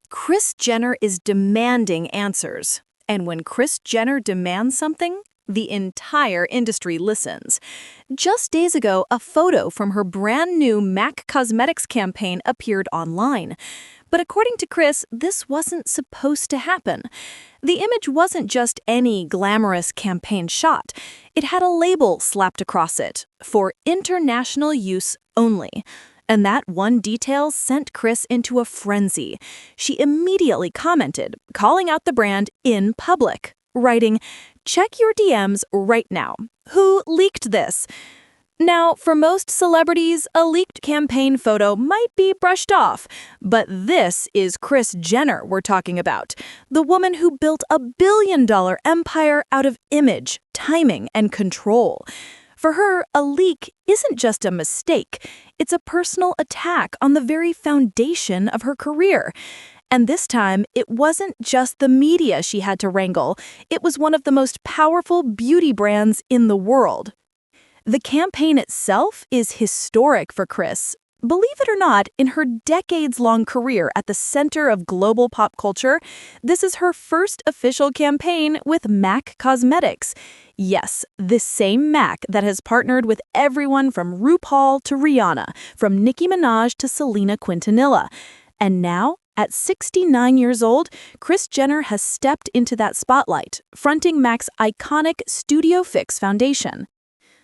Kris Jenner is demanding answers. And when Kris Jenner demands something, the entire industry listens. Just days ago, a photo from her brand new MAC Cosmetics campaign appeared online. But according to Kris, this wasn't supposed to happen. The image wasn't just any glamorous campaign shot. It had a label slapped across it, for international use only. And that one detail sent Kris into a frenzy. She immediately commented, calling out the brand in public, writing, "Check your DMs right now. Who leaked this?" Now, for most celebrities, a leaked campaign photo might be brushed off, but this is Kris Jenner we're talking about, the woman who built a billion-dollar empire out of image, timing, and control. For her, a leak isn't just a mistake, it's a personal attack on the very foundation of her career. And this time, it wasn't just the media she had to wrangle, it was one of the most powerful beauty brands in the world. The campaign itself is historic for Kris. Believe it or not, in her decades-long career at the center of global pop culture, this is her first official campaign with MAC Cosmetics. Yes, this same MAC that has partnered with everyone from RuPaul to Rihanna, from Nicki Minaj to Selena Quintanilla. And now, at 69 years old, Kris Jenner has stepped into that spotlight, fronting MAC's iconic Studio Fix foundation.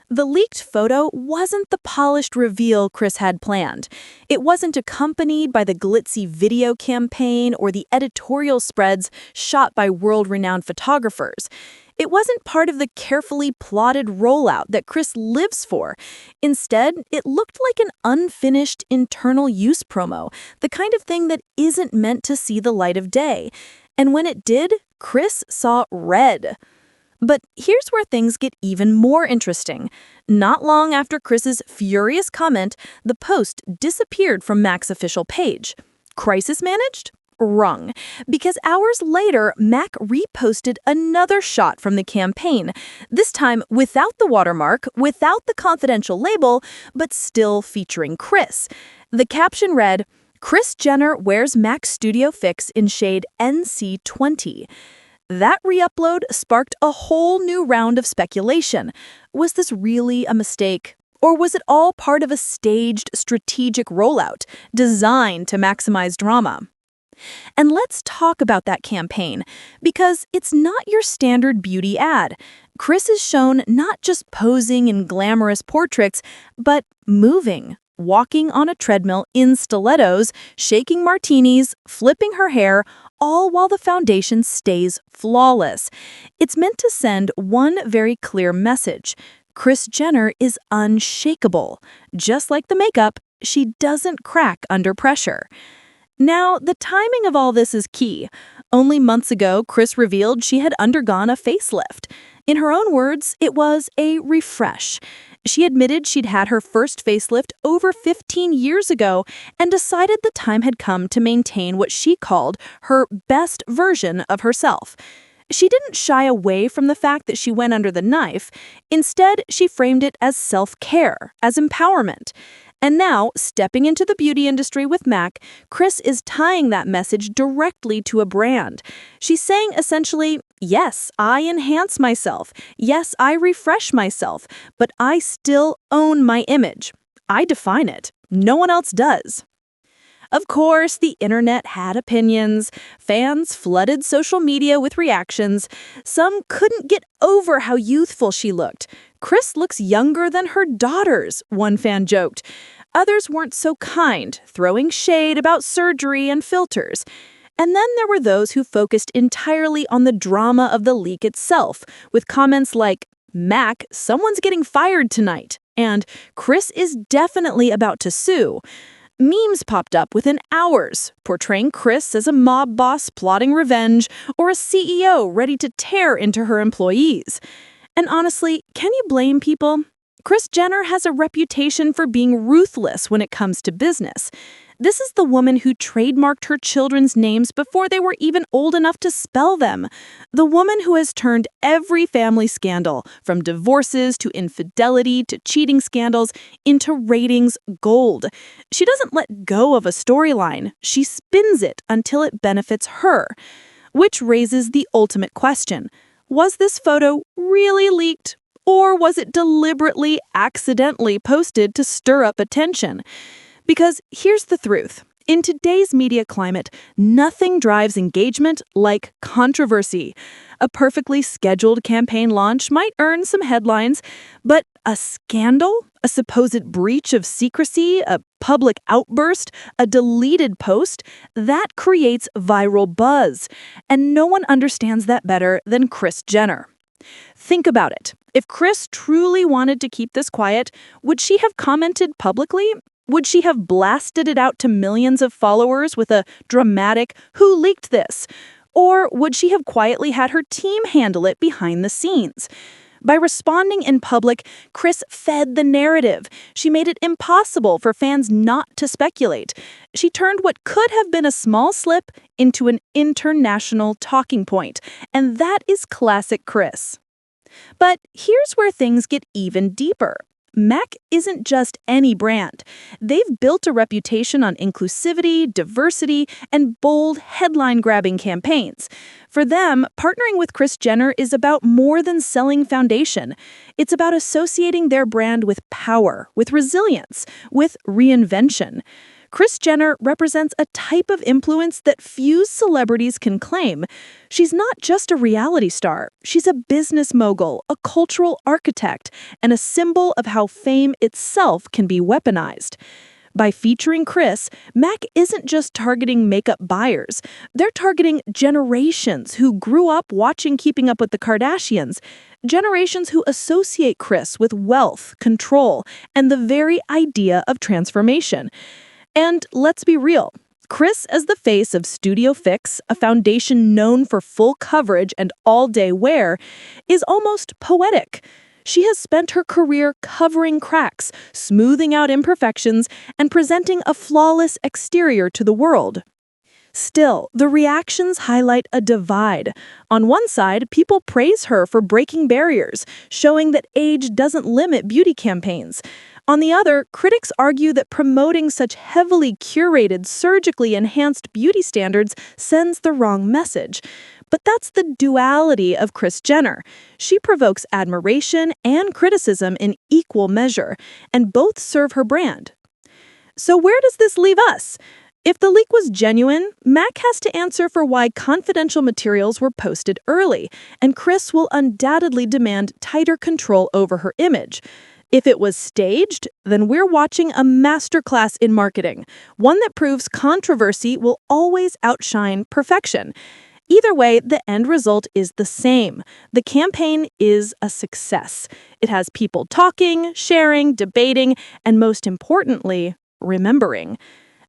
The leaked photo wasn't the polished reveal Kris had planned. It wasn't accompanied by the glitzy video campaign or the editorial spreads shot by world-renowned photographers. It wasn't part of the carefully plotted rollout that Kris lives for. Instead, it looked like an unfinished internal use promo, the kind of thing that isn't meant to see the light of day. And when it did, Kris saw red. But here's where things get even more interesting. Not long after Kris's furious comment, the post disappeared from MAC's official page. Crisis managed? Wrong. Because hours later, MAC reposted another shot from the campaign, this time without the watermark, without the confidential label, but still featuring Kris. The caption read, "Kris Jenner wears MAC Studio Fix in shade NC20. That re-upload sparked a whole new round of speculation. Was this really a mistake? Or was it all part of a staged, strategic rollout designed to maximize drama? And let's talk about that campaign, because it's not your standard beauty ad. Kris is shown not just posing in glamorous portraits, but moving. Walking on a treadmill in stilettos, shaking martinis, flipping her hair, all while the foundation stays flawless. It's meant to send one very clear message. Kris Jenner is unshakable. Just like the makeup, she doesn't crack under pressure. Now, the timing of all this is key. Only months ago, Kris revealed she had undergone a facelift. In her own words, it was a refresh. She admitted she'd had her first facelift over 15 years ago and decided the time had come to maintain what she called her best version of herself. She didn't shy away from the fact that she went under the knife. Instead, she framed it as self-care, as empowerment. And now, stepping into the beauty industry with MAC, Kris is tying that message directly to a brand. She's saying essentially, yes, I enhance myself. Yes, I refresh myself, but I still own my image. I define it. No one else does. Of course, the internet had opinions. Fans flooded social media with reactions. Some couldn't get over how youthful she looked. "Kris looks younger than her daughters," one fan joked. Others weren't so kind, throwing shade about surgery and filters. And then there were those who focused entirely on the drama of the leak itself, with comments like, "Mac, someone's getting fired tonight," and "Kris is definitely about to sue." Memes popped up within hours, portraying Kris as a mob boss plotting revenge or a CEO ready to tear into her employees. And honestly, can you blame people? Kris Jenner has a reputation for being ruthless when it comes to business. This is the woman who trademarked her children's names before they were even old enough to spell them. The woman who has turned every family scandal, from divorces to infidelity to cheating scandals, into ratings gold. She doesn't let go of a storyline. She spins it until it benefits her. Which raises the ultimate question. Was this photo really leaked? Or was it deliberately, accidentally posted to stir up attention? Because here's the truth. In today's media climate, nothing drives engagement like controversy. A perfectly scheduled campaign launch might earn some headlines, but a scandal, a supposed breach of secrecy, a public outburst, a deleted post, that creates viral buzz. And no one understands that better than Kris Jenner. Think about it. If Kris truly wanted to keep this quiet, would she have commented publicly? Would she have blasted it out to millions of followers with a dramatic, "Who leaked this?" Or would she have quietly had her team handle it behind the scenes? By responding in public, Kris fed the narrative. She made it impossible for fans not to speculate. She turned what could have been a small slip into an international talking point. And that is classic Kris. But here's where things get even deeper. MAC isn't just any brand. They've built a reputation on inclusivity, diversity, and bold, headline-grabbing campaigns. For them, partnering with Kris Jenner is about more than selling foundation. It's about associating their brand with power, with resilience, with reinvention. Kris Jenner represents a type of influence that few celebrities can claim. She's not just a reality star. She's a business mogul, a cultural architect, and a symbol of how fame itself can be weaponized. By featuring Kris, MAC isn't just targeting makeup buyers. They're targeting generations who grew up watching Keeping Up with the Kardashians, generations who associate Kris with wealth, control, and the very idea of transformation. And let's be real, Kris, as the face of Studio Fix, a foundation known for full coverage and all-day wear, is almost poetic. She has spent her career covering cracks, smoothing out imperfections, and presenting a flawless exterior to the world. Still, the reactions highlight a divide. On one side, people praise her for breaking barriers, showing that age doesn't limit beauty campaigns. On the other, critics argue that promoting such heavily curated, surgically enhanced beauty standards sends the wrong message. But that's the duality of Kris Jenner. She provokes admiration and criticism in equal measure, and both serve her brand. So where does this leave us? If the leak was genuine, MAC has to answer for why confidential materials were posted early, and Kris will undoubtedly demand tighter control over her image. If it was staged, then we're watching a masterclass in marketing, one that proves controversy will always outshine perfection. Either way, the end result is the same. The campaign is a success. It has people talking, sharing, debating, and most importantly, remembering.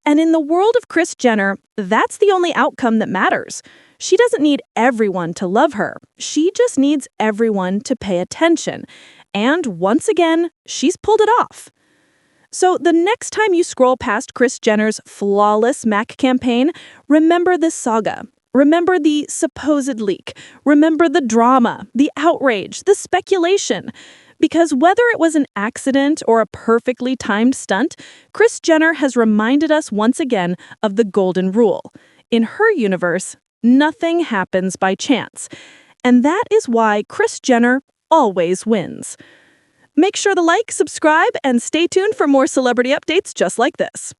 And in the world of Kris Jenner, that's the only outcome that matters. She doesn't need everyone to love her. She just needs everyone to pay attention. And once again, she's pulled it off. So the next time you scroll past Kris Jenner's flawless MAC campaign, remember this saga. Remember the supposed leak. Remember the drama, the outrage, the speculation. Because whether it was an accident or a perfectly timed stunt, Kris Jenner has reminded us once again of the golden rule. In her universe, nothing happens by chance. And that is why Kris Jenner always wins. Make sure to like, subscribe, and stay tuned for more celebrity updates just like this.